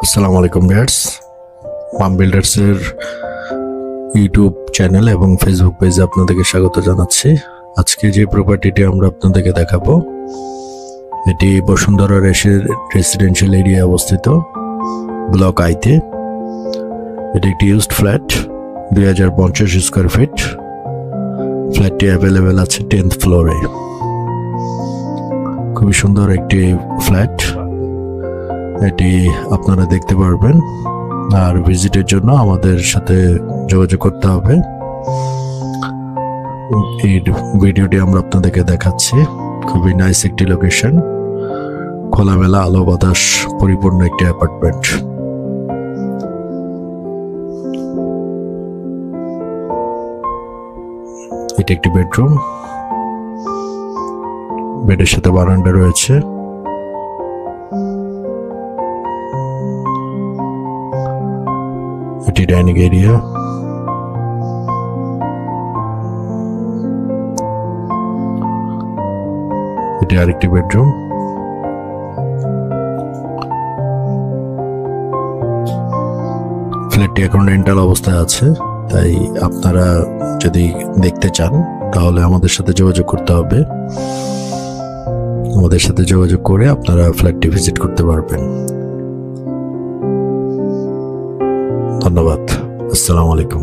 আসসালামু আলাইকুম ভিউয়ার্স, পাম বিল্ডার্সের YouTube channel এবং ফেসবুক পেজে আপনাদেরকে স্বাগত জানাচ্ছি। আজকে যে প্রপার্টিটি আমরা আপনাদেরকে দেখাবো, এটি বসুন্ধরা রেসিডেন্সিয়াল এরিয়ায় অবস্থিত, ব্লক আইতে। এটি একটি ইউজড ফ্ল্যাট, 2050 স্কোয়ার ফিট। ফ্ল্যাটটি অ্যাভেলেবেল আছে 10th ফ্লোরে। খুবই সুন্দর একটি ফ্ল্যাট, এটি আপনারা দেখতে পারবেন। আর ভিজিটের জন্য আমাদের সাথে যোগাযোগ করতে হবে। এই ভিডিওটি আমরা আপনাদেরকে দেখাচ্ছি। খুবই নাইস একটি লোকেশন, খোলামেলা আলো বাতাস পরিপূর্ণ একটি অ্যাপার্টমেন্ট। এটি একটি বেডরুম, বেডের সাথে বারান্দা রয়েছে। এটি ডাইনিং এরিয়া। এটি আরেকটি বেডরুম। ফ্ল্যাটটি এখন রেন্টাল অবস্থায় আছে, তাই আপনারা যদি দেখতে চান তাহলে আমাদের সাথে যোগাযোগ করতে হবে। আমাদের সাথে যোগাযোগ করে আপনারা ফ্ল্যাটটি ভিজিট করতে পারবেন। ধন্যবাদ। আসসালামু আলাইকুম।